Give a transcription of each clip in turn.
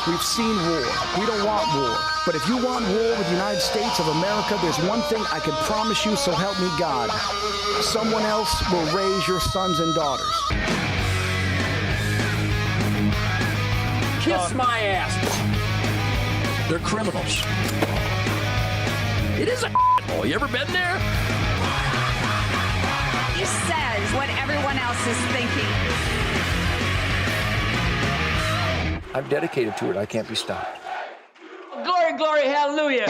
We've seen war. We don't want war. But if you want war with the United States of America, there's one thing I can promise you, so help me God. Someone else will raise your sons and daughters. Kiss my ass. They're criminals. It is a hole. You ever been there? He says what everyone else is thinking. I'm dedicated to it. I can't be stopped. Glory, glory, hallelujah.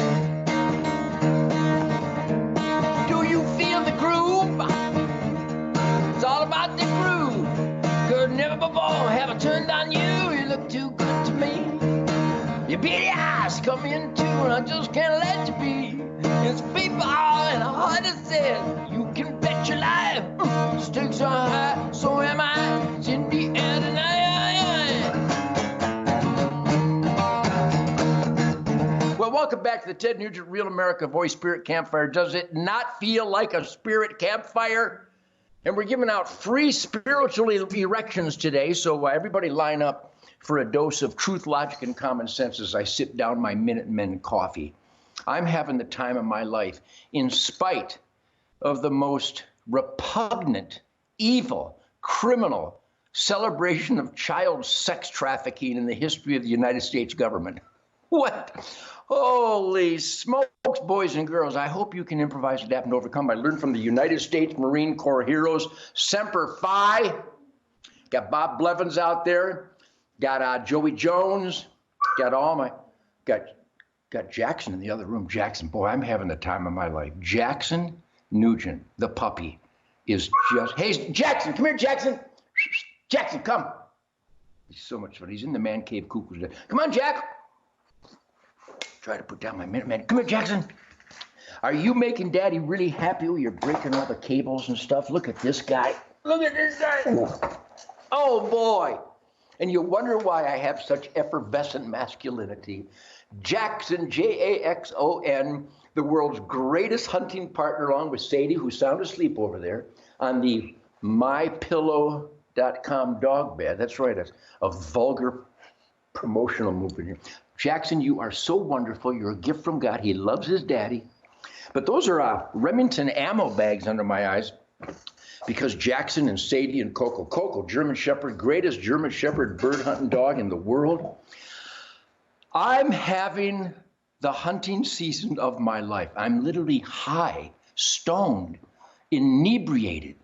Do you feel the groove? It's all about the groove. Could never before have I turned on you. You look too good to me. Your beady eyes come in too, and I just can't let you be. It's people and a heart that says you can bet your life. Stakes are high, so am I. It's in the air tonight. Well, welcome back to the Ted Nugent Real America Voice Spirit Campfire. Does it not feel like a spirit campfire? And we're giving out free spiritual erections today, so everybody line up for a dose of truth, logic, and common sense as I sip down my Minutemen coffee. I'm having the time of my life in spite of the most repugnant, evil, criminal celebration of child sex trafficking in the history of the United States government. What? Holy smokes, boys and girls. I hope you can improvise, adapt, and overcome. I learned from the United States Marine Corps heroes, Semper Fi. Got Bob Blevins out there. Got Joey Jones. Got Jackson in the other room. Jackson, boy, I'm having the time of my life. Jackson Nugent, the puppy, is just... Hey, Jackson, come here, Jackson. Jackson, come. He's so much fun. He's in the man cave cuckoo's den. Come on, Jack. Try to put down my Minuteman. Come here, Jackson. Are you making Daddy really happy when you're breaking all the cables and stuff? Look at this guy. Look at this guy. Oh, boy. And you wonder why I have such effervescent masculinity. Jackson, Jackson, the world's greatest hunting partner, along with Sadie, who's sound asleep over there, on the mypillow.com dog bed. That's right, a vulgar promotional movement here. Jackson, you are so wonderful. You're a gift from God. He loves his daddy. But those are Remington ammo bags under my eyes because Jackson and Sadie and Coco, German Shepherd, greatest German Shepherd bird hunting dog in the world. I'm having the hunting season of my life. I'm literally high, stoned, inebriated,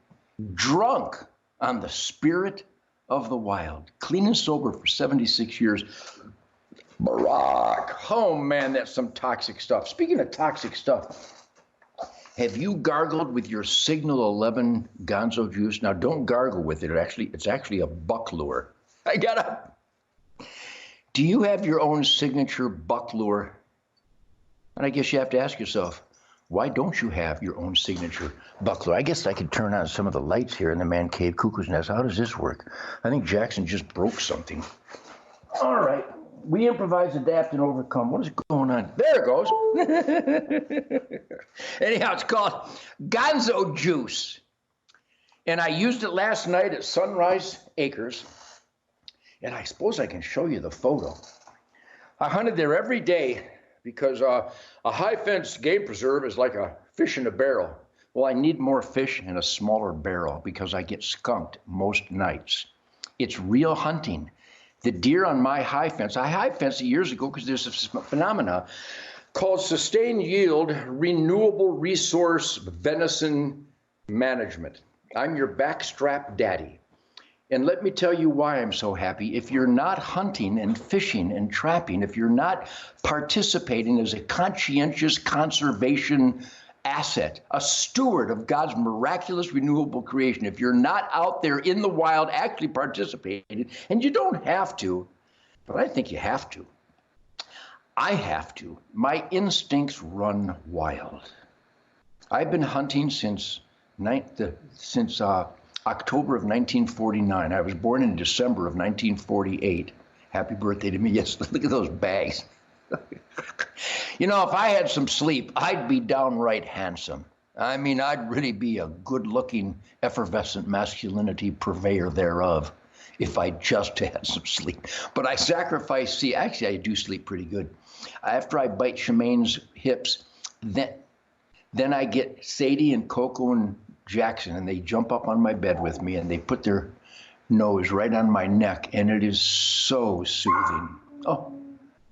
drunk on the spirit of the wild, clean and sober for 76 years. Barack. Oh, man, that's some toxic stuff. Speaking of toxic stuff, have you gargled with your Signal 11 gonzo juice? Now, don't gargle with it. It's actually a buck lure. Do you have your own signature buck lure? And I guess you have to ask yourself, why don't you have your own signature buck lure? I guess I could turn on some of the lights here in the man cave cuckoo's nest. How does this work? I think Jackson just broke something. All right. We improvise, adapt, and overcome. What is going on? There it goes. Anyhow, it's called Gonzo Juice. And I used it last night at Sunrise Acres. And I suppose I can show you the photo. I hunted there every day because a high-fence game preserve is like a fish in a barrel. Well, I need more fish in a smaller barrel because I get skunked most nights. It's real hunting. The deer on my high fence, I high fenced years ago because there's this phenomena called sustained yield renewable resource venison management. I'm your backstrap daddy. And let me tell you why I'm so happy. If you're not hunting and fishing and trapping, if you're not participating as a conscientious conservation asset, a steward of God's miraculous renewable creation, if you're not out there in the wild actually participating, and you don't have to, but I think you have to. I have to. My instincts run wild. I've been hunting since October of 1949. I was born in December of 1948. Happy birthday to me. Yes, look at those bags. You know, if I had some sleep, I'd be downright handsome. I mean, I'd really be a good-looking, effervescent masculinity purveyor thereof. if I just had some sleep. But I sacrifice, see, actually I do sleep pretty good. After I bite Shemaine's hips, then I get Sadie and Coco and Jackson, and they jump up on my bed with me, and they put their nose right on my neck, and it is so soothing. Oh,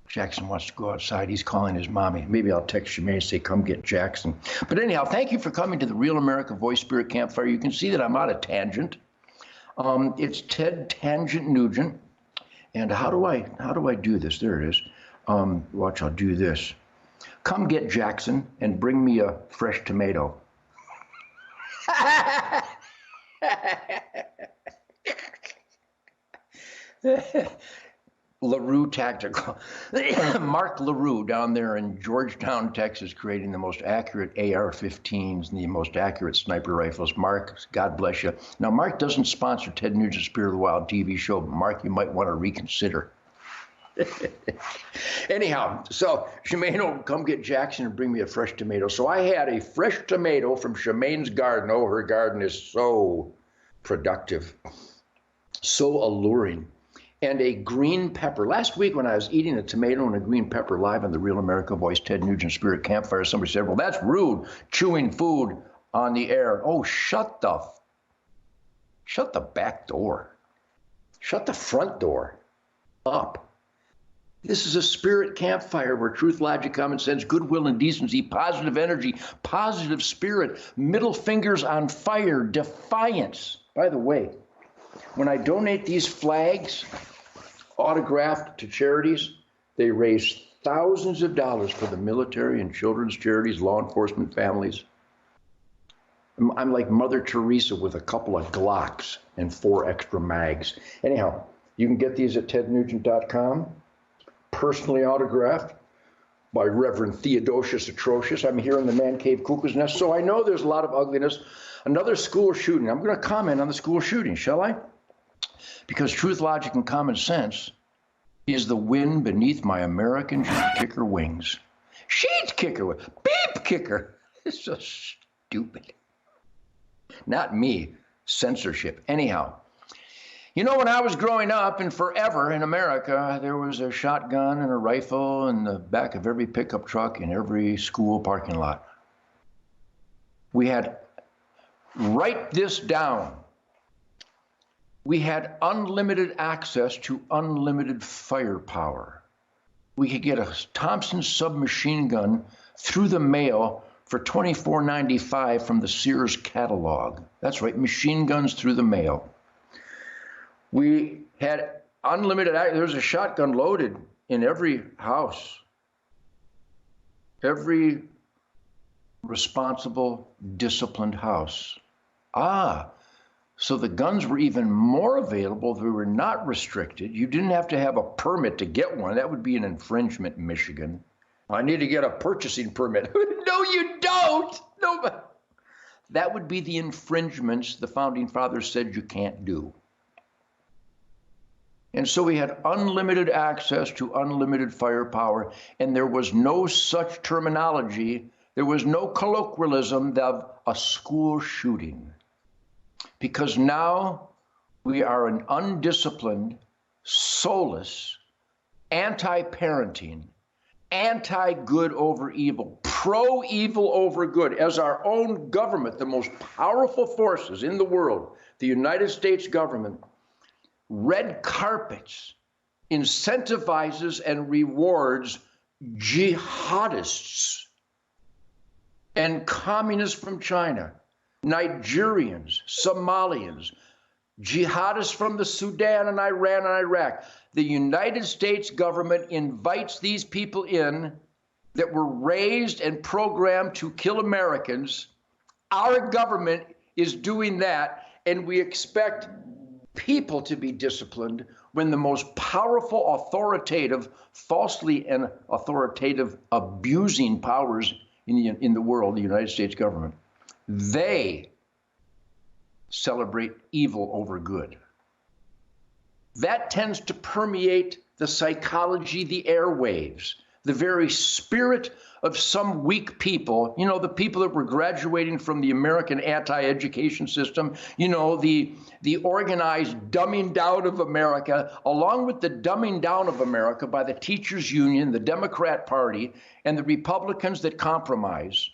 Jackson wants to go outside. He's calling his mommy. Maybe I'll text Shemaine and say, come get Jackson. But anyhow, thank you for coming to the Real America Voice Spirit Campfire. You can see that I'm out of tangent. It's Ted Tangent Nugent. And how do I do this? There it is. Watch, I'll do this. Come get Jackson and bring me a fresh tomato. LaRue Tactical. Mark LaRue down there in Georgetown, Texas, creating the most accurate AR-15s and the most accurate sniper rifles. Mark, God bless you. Now, Mark doesn't sponsor Ted Nugent Spirit of the Wild TV show, but Mark, you might want to reconsider. Anyhow, so Shemaine will come get Jackson and bring me a fresh tomato. So I had a fresh tomato from Shemaine's garden. Oh, her garden is so productive, so alluring. And a green pepper. Last week when I was eating a tomato and a green pepper live on the Real America Voice Ted Nugent Spirit Campfire, somebody said, well, that's rude, chewing food on the air. Oh, shut the back door. Shut the front door up. This is a spirit campfire where truth, logic, common sense, goodwill, and decency, positive energy, positive spirit, middle fingers on fire, defiance. By the way, when I donate these flags, autographed to charities, they raise thousands of dollars for the military and children's charities, law enforcement families. I'm like Mother Teresa with a couple of Glocks and 4 extra mags. Anyhow, you can get these at tednugent.com, personally autographed by Reverend Theodosius Atrocious. I'm here in the Man Cave Cuckoo's Nest, so I know there's a lot of ugliness. Another school shooting. I'm going to comment on the school shooting, shall I? Because truth, logic, and common sense is the wind beneath my American sheet kicker wings. Sheet kicker, beep kicker. It's so stupid. Not me, censorship. Anyhow, you know, when I was growing up and forever in America, there was a shotgun and a rifle in the back of every pickup truck in every school parking lot. We had, write this down, we had unlimited access to unlimited firepower. We could get a Thompson submachine gun through the mail for $24.95 from the Sears catalog. That's right, machine guns through the mail. We had unlimited access. There was a shotgun loaded in every house. Every responsible, disciplined house. So the guns were even more available. They were not restricted. You didn't have to have a permit to get one. That would be an infringement in Michigan. I need to get a purchasing permit. No, you don't. No, but that would be the infringements the founding fathers said you can't do. And so we had unlimited access to unlimited firepower, and there was no such terminology. There was no colloquialism of a school shooting. Because now we are an undisciplined, soulless, anti-parenting, anti-good over evil, pro-evil over good, as our own government, the most powerful forces in the world, the United States government, red carpets, incentivizes and rewards jihadists and communists from China, Nigerians, Somalians, jihadists from the Sudan and Iran and Iraq. The United States government invites these people in that were raised and programmed to kill Americans. Our government is doing that, and we expect people to be disciplined when the most powerful, authoritative, falsely and authoritative abusing powers in the world, the United States government, they celebrate evil over good. That tends to permeate the psychology, the airwaves. the very spirit of some weak people, you know, the people that were graduating from the American anti-education system, you know, the organized dumbing down of America, along with the dumbing down of America by the teachers union, the Democrat Party, and the Republicans that compromise.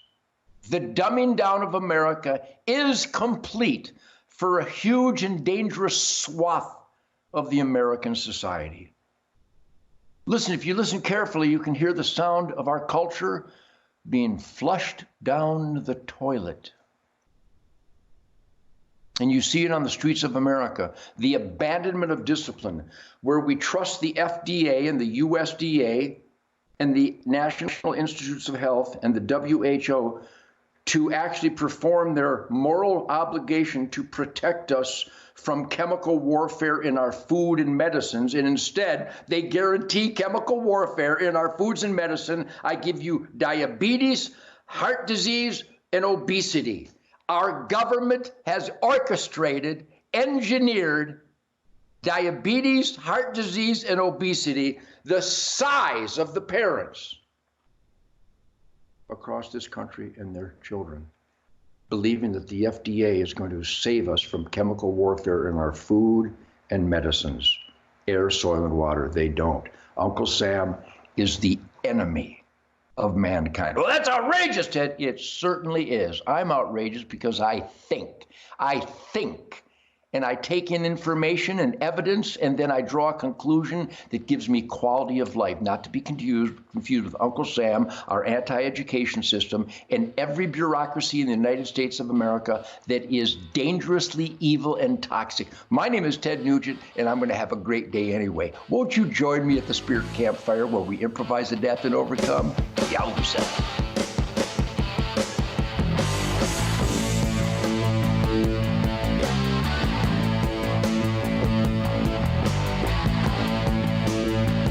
The dumbing down of America is complete for a huge and dangerous swath of the American society. Listen, if you listen carefully, you can hear the sound of our culture being flushed down the toilet. And you see it on the streets of America, the abandonment of discipline, where we trust the FDA and the USDA and the National Institutes of Health and the WHO to actually perform their moral obligation to protect us from chemical warfare in our food and medicines. And instead, they guarantee chemical warfare in our foods and medicine. I give you diabetes, heart disease, and obesity. Our government has orchestrated, engineered diabetes, heart disease, and obesity, the size of the parents across this country and their children, believing that the FDA is going to save us from chemical warfare in our food and medicines, air, soil, and water. They don't. Uncle Sam is the enemy of mankind. Well, that's outrageous, Ted. It certainly is. I'm outrageous because I think, and I take in information and evidence, and then I draw a conclusion that gives me quality of life, not to be confused with Uncle Sam, our anti-education system, and every bureaucracy in the United States of America that is dangerously evil and toxic. My name is Ted Nugent, and I'm going to have a great day anyway. Won't you join me at the Spirit Campfire where we improvise, adapt, and overcome? Yowza.